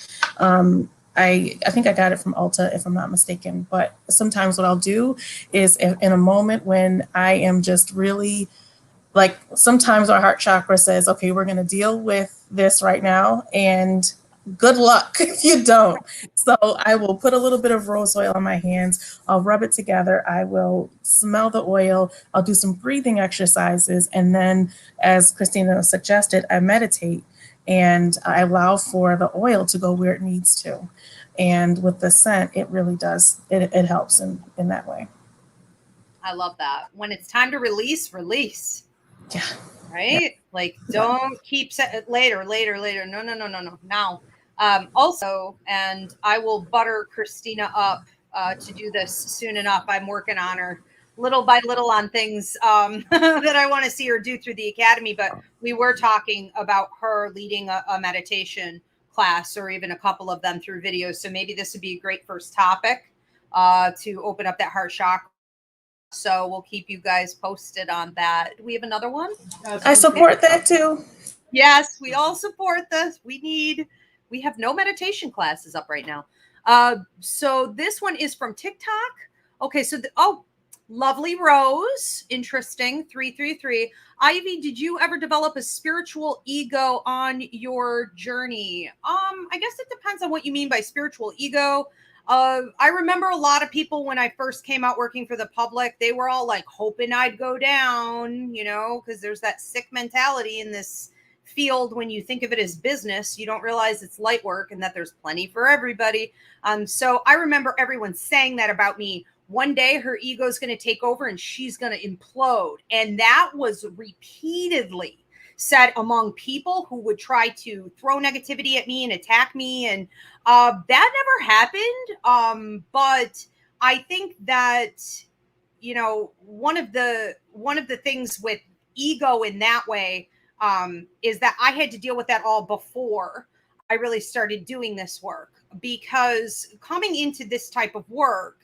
I think I got it from Ulta, if I'm not mistaken. But sometimes what I'll do is in a moment when I am just really, like, sometimes our heart chakra says, okay, we're going to deal with this right now, and good luck if you don't. So I will put a little bit of rose oil on my hands. I'll rub it together. I will smell the oil. I'll do some breathing exercises. And then, as Christina suggested, I meditate and I allow for the oil to go where it needs to. And with the scent, it really does. It helps in that way. I love that. When it's time to release. Yeah. Right? Yeah. Like, don't keep later. No. Now. Also, and I will butter Christina up to do this soon enough. I'm working on her little by little on things that I want to see her do through the academy. But we were talking about her leading a meditation class, or even a couple of them through videos. So maybe this would be a great first topic to open up that heart chakra. So we'll keep you guys posted on that. Do we have another one? I support that too. Yes, we all support this. We have no meditation classes up right now. So this one is from TikTok. Okay, so lovely Rose, interesting, 333. Ivy, did you ever develop a spiritual ego on your journey? I guess it depends on what you mean by spiritual ego. I remember a lot of people when I first came out working for the public, they were all like hoping I'd go down, because there's that sick mentality in this field. When you think of it as business, you don't realize it's light work and that there's plenty for everybody. So I remember everyone saying that about me. One day her ego is going to take over and she's going to implode. And that was repeatedly said among people who would try to throw negativity at me and attack me. And that never happened. But I think that, one of the things with ego in that way is that I had to deal with that all before I really started doing this work. Because coming into this type of work,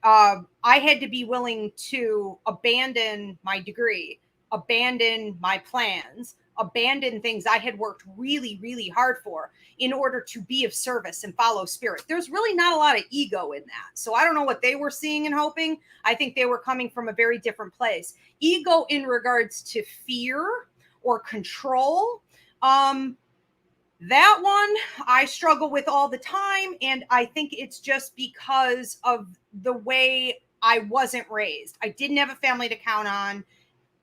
I had to be willing to abandon my degree, abandon my plans, abandon things I had worked really, really hard for in order to be of service and follow spirit. There's really not a lot of ego in that. So I don't know what they were seeing and hoping. I think they were coming from a very different place. Ego in regards to fear or control, that one I struggle with all the time. And I think it's just because of the way I wasn't raised. I didn't have a family to count on.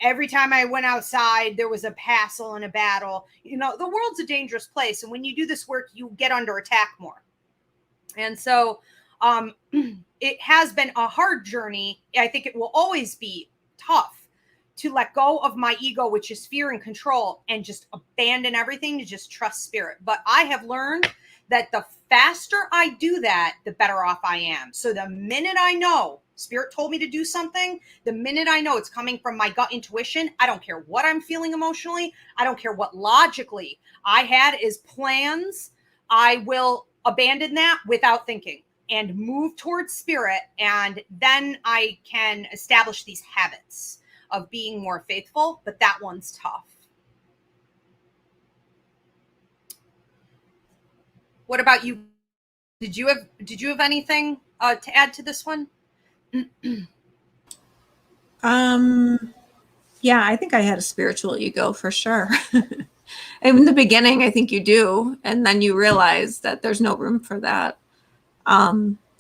Every time I went outside, there was a hassle and a battle. You know, the world's a dangerous place. And when you do this work, you get under attack more. And so it has been a hard journey. I think it will always be tough to let go of my ego, which is fear and control, and just abandon everything to just trust spirit. But I have learned that the faster I do that, the better off I am. So the minute I know spirit told me to do something, the minute I know it's coming from my gut intuition, I don't care what I'm feeling emotionally. I don't care what logically I had as plans. I will abandon that without thinking and move towards spirit. And then I can establish these habits of being more faithful, but that one's tough. What about you? Did you have anything to add to this one? Yeah, I think I had a spiritual ego for sure. In the beginning, I think you do, and then you realize that there's no room for that.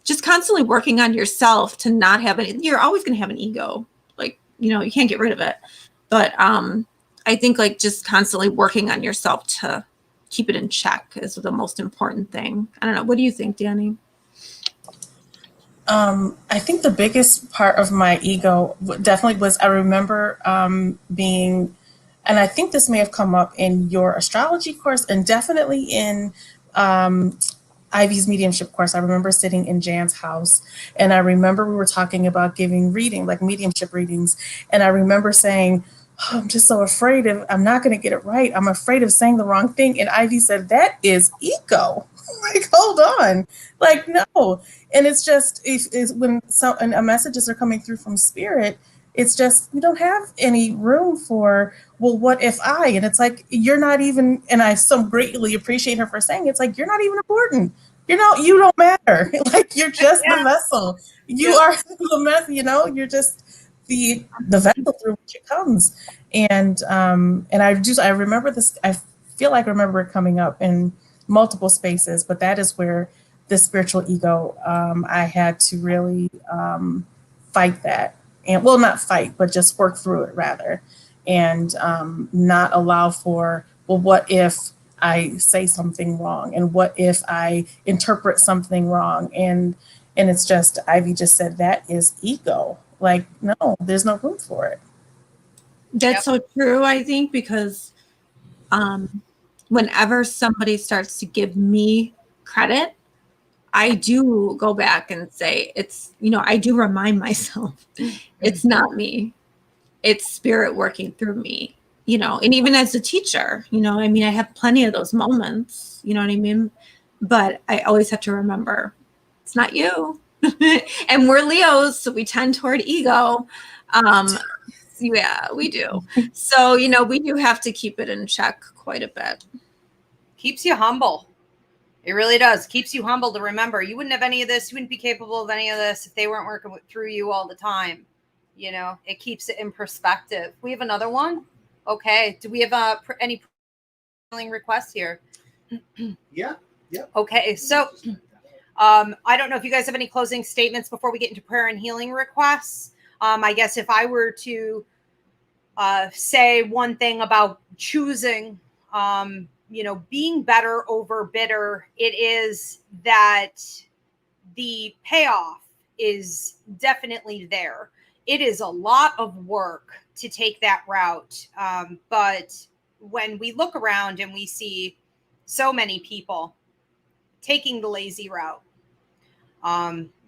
Just constantly working on yourself to not have it. You're always going to have an ego, like, you know, you can't get rid of it. But I think like just constantly working on yourself to keep it in check is the most important thing. I don't know. What do you think, Danny? I think the biggest part of my ego definitely was, I remember being, and I think this may have come up in your astrology course and definitely in Ivy's mediumship course. I remember sitting in Jan's house, and I remember we were talking about giving reading, like mediumship readings. And I remember saying, oh, I'm just so afraid of, I'm not going to get it right. I'm afraid of saying the wrong thing. And Ivy said, that is ego. Like, hold on. Like, no. And it's just, it's when messages are coming through from spirit, it's just, we don't have any room for, well, what if I, and it's like, you're not even, and I so greatly appreciate her for saying, it's like, you're not even important. You know, you don't matter. Like, you're just the vessel. You are the mess, you know, you're just the vessel through which it comes. And I remember this, I feel like I remember it coming up in multiple spaces, but that is where the spiritual ego, I had to really fight that. And well, not fight, but just work through it rather. And not allow for, well, what if I say something wrong? And what if I interpret something wrong? And it's just, Ivy just said, that is ego. Like, no, there's no room for it. That's so true, I think, because whenever somebody starts to give me credit, I do go back and say, it's, you know, I do remind myself, it's not me. It's spirit working through me, you know, and even as a teacher, you know, I mean, I have plenty of those moments, you know what I mean? But I always have to remember, it's not you. And we're Leos, so we tend toward ego. Yeah, we do. So, you know, we do have to keep it in check quite a bit. Keeps you humble. It really does. Keeps you humble to remember you wouldn't have any of this. You wouldn't be capable of any of this if they weren't working through you all the time. You know, it keeps it in perspective. We have another one. Okay. Do we have any requests here? Yeah. Okay. So I don't know if you guys have any closing statements before we get into prayer and healing requests. I guess if I were to say one thing about choosing, you know, being better over bitter, it is that the payoff is definitely there. It is a lot of work to take that route. But when we look around and we see so many people taking the lazy route,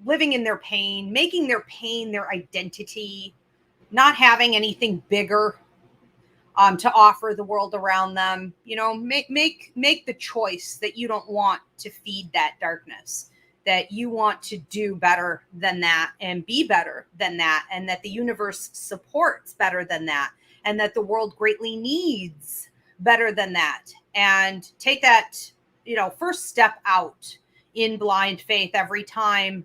living in their pain, making their pain their identity, not having anything bigger to offer the world around them, you know, make the choice that you don't want to feed that darkness, that you want to do better than that and be better than that, and that the universe supports better than that, and that the world greatly needs better than that. And take that, you know, first step out in blind faith every time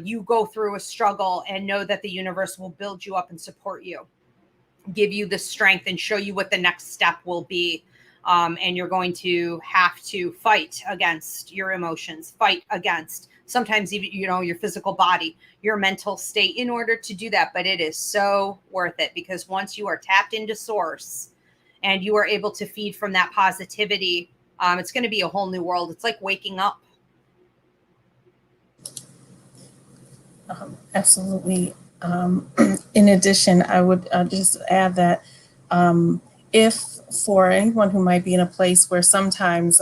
you go through a struggle, and know that the universe will build you up and support you, give you the strength, and show you what the next step will be. And you're going to have to fight against your emotions, fight against sometimes even, your physical body, your mental state in order to do that. But it is so worth it, because once you are tapped into source and you are able to feed from that positivity, it's going to be a whole new world. It's like waking up. Absolutely. In addition, I would just add that if for anyone who might be in a place where sometimes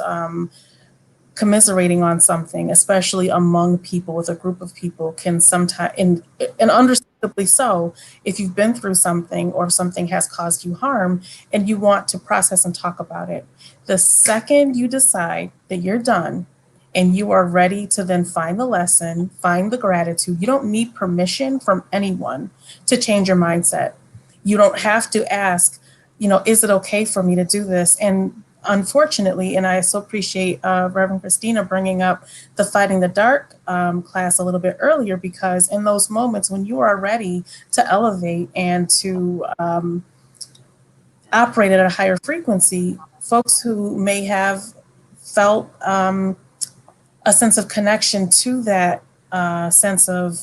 commiserating on something, especially among people with a group of people, can sometimes, and understandably so, if you've been through something or something has caused you harm and you want to process and talk about it, the second you decide that you're done and you are ready to then find the lesson, find the gratitude, you don't need permission from anyone to change your mindset. You don't have to ask, is it okay for me to do this? And unfortunately, and I so appreciate Reverend Christina bringing up the Fighting the Dark class a little bit earlier, because in those moments when you are ready to elevate and to operate at a higher frequency, folks who may have felt a sense of connection to that sense of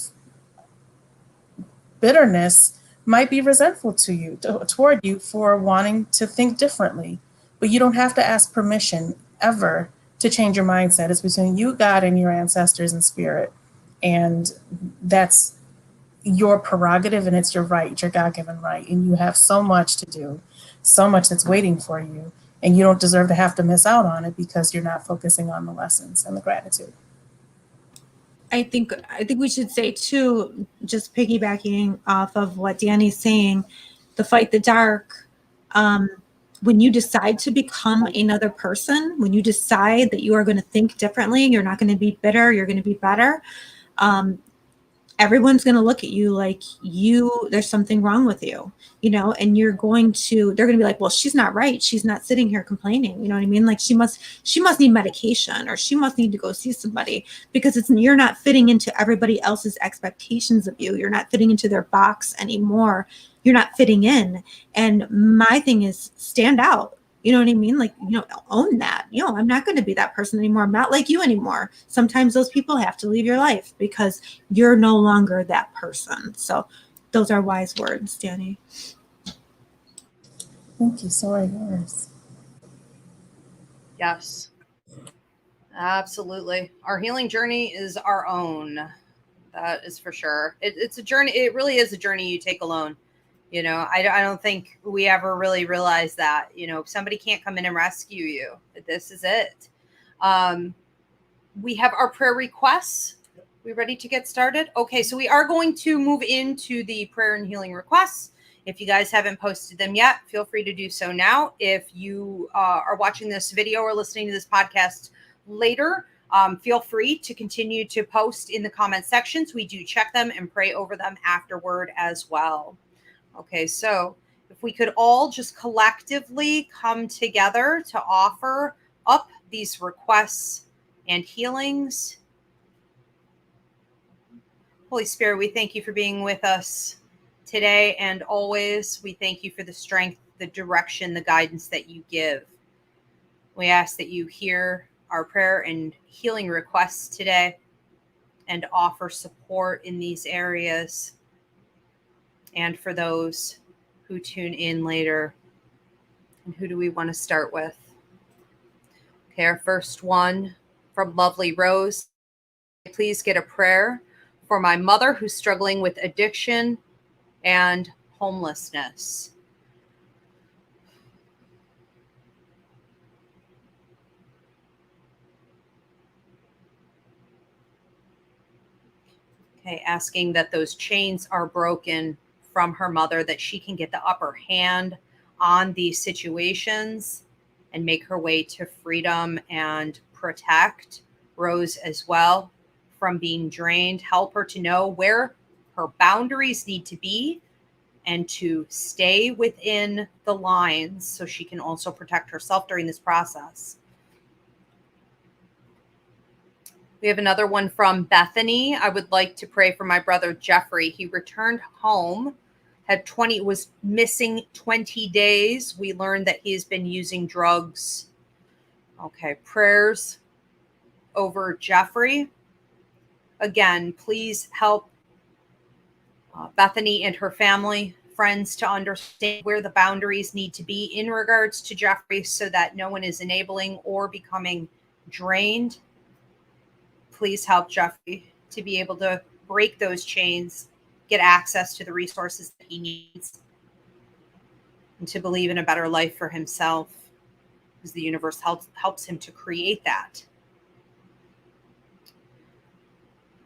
bitterness might be resentful to you, toward you, for wanting to think differently. But you don't have to ask permission ever to change your mindset. It's between you, God, and your ancestors and spirit. And that's your prerogative, and it's your right, your God-given right. And you have so much to do, so much that's waiting for you. And you don't deserve to have to miss out on it because you're not focusing on the lessons and the gratitude. I think we should say too, just piggybacking off of what Danny's saying, the fight the dark. When you decide to become another person, when you decide that you are going to think differently, you're not going to be bitter, you're going to be better. Everyone's going to look at you like there's something wrong with you, and they're going to be like, well, she's not right. She's not sitting here complaining. You know what I mean? Like she must need medication, or she must need to go see somebody, because you're not fitting into everybody else's expectations of you. You're not fitting into their box anymore. You're not fitting in. And my thing is stand out. You know what I mean? Like, own that. I'm not going to be that person anymore. I'm not like you anymore. Sometimes those people have to leave your life because you're no longer that person. So those are wise words, Danny. Thank you. So are yours. Yes, absolutely. Our healing journey is our own. That is for sure. It's a journey. It really is a journey you take alone. I don't think we ever really realize that, somebody can't come in and rescue you. This is it. We have our prayer requests. We ready to get started? Okay, so we are going to move into the prayer and healing requests. If you guys haven't posted them yet, feel free to do so now. If you are watching this video or listening to this podcast later, feel free to continue to post in the comment sections. We do check them and pray over them afterward as well. Okay, so if we could all just collectively come together to offer up these requests and healings. Holy Spirit, we thank you for being with us today and always. We thank you for the strength, the direction, the guidance that you give. We ask that you hear our prayer and healing requests today and offer support in these areas. And for those who tune in later. And who do we want to start with? Okay, our first one from Lovely Rose. Please get a prayer for my mother who's struggling with addiction and homelessness. Okay, asking that those chains are broken from her mother, that she can get the upper hand on these situations and make her way to freedom and protect Rose as well from being drained. Help her to know where her boundaries need to be and to stay within the lines so she can also protect herself during this process. We have another one from Bethany. I would like to pray for my brother Jeffrey. He returned home was missing 20 days. We learned that he's been using drugs. Okay, prayers over Jeffrey. Again, please help Bethany and her family, friends to understand where the boundaries need to be in regards to Jeffrey so that no one is enabling or becoming drained. Please help Jeffrey to be able to break those chains, get access to the resources that he needs, and to believe in a better life for himself, because the universe helps him to create that.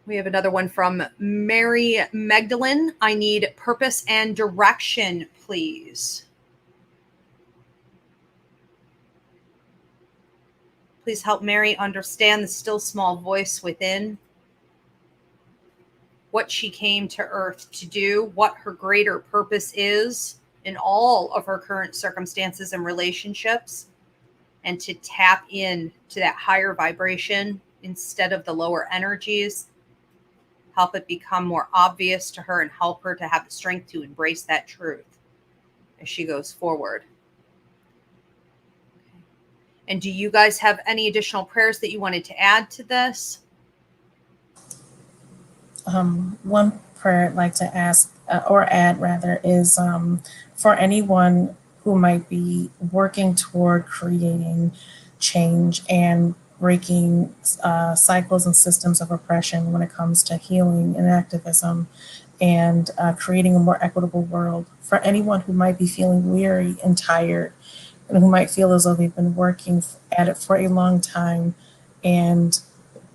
We have another one from Mary Magdalene. I need purpose and direction, please. Please help Mary understand the still small voice within, what she came to Earth to do, what her greater purpose is in all of her current circumstances and relationships, and to tap in to that higher vibration instead of the lower energies. Help it become more obvious to her and help her to have the strength to embrace that truth as she goes forward. And do you guys have any additional prayers that you wanted to add to this? One prayer I'd like to ask or add rather is for anyone who might be working toward creating change and breaking cycles and systems of oppression when it comes to healing and activism and creating a more equitable world. For anyone who might be feeling weary and tired and who might feel as though they've been working at it for a long time, and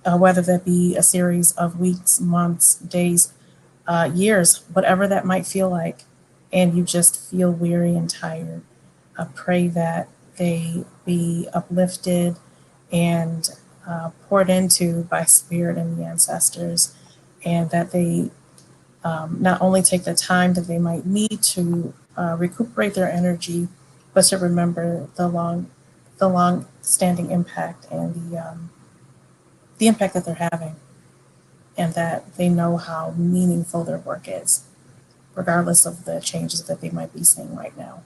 whether that be a series of weeks, months, days, years, whatever that might feel like, and you just feel weary and tired, pray that they be uplifted and poured into by spirit and the ancestors, and that they not only take the time that they might need to recuperate their energy, but to remember the long-standing impact and the impact that they're having, and that they know how meaningful their work is, regardless of the changes that they might be seeing right now.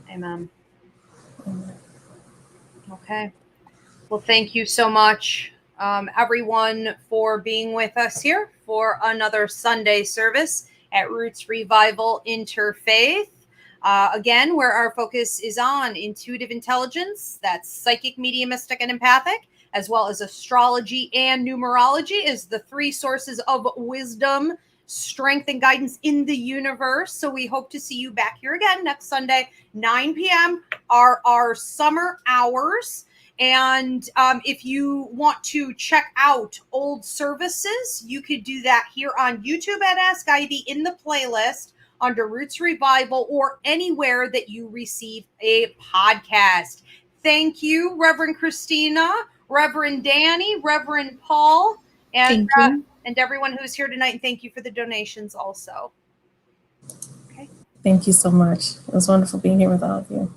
Amen. Okay. Well, thank you so much, everyone, for being with us here for another Sunday service at Roots Revival Interfaith. Again, where our focus is on intuitive intelligence, that's psychic, mediumistic, and empathic, as well as astrology and numerology is the three sources of wisdom, strength, and guidance in the universe. So we hope to see you back here again next Sunday, 9 p.m. are our summer hours. And if you want to check out old services, you could do that here on YouTube at Ask Ivy in the playlist under Roots Revival or anywhere that you receive a podcast. Thank you, Reverend Christina, Reverend Danny, Reverend Paul, and everyone who's here tonight. And thank you for the donations also. Okay. Thank you so much. It was wonderful being here with all of you.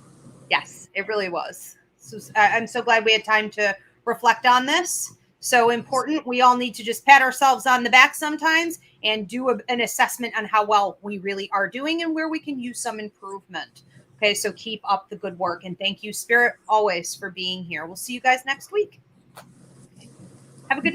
Yes, it really was. So I'm so glad we had time to reflect on this. So important. We all need to just pat ourselves on the back sometimes and do an assessment on how well we really are doing and where we can use some improvement. Okay, so keep up the good work. And thank you, Spirit, always for being here. We'll see you guys next week. Have a good night.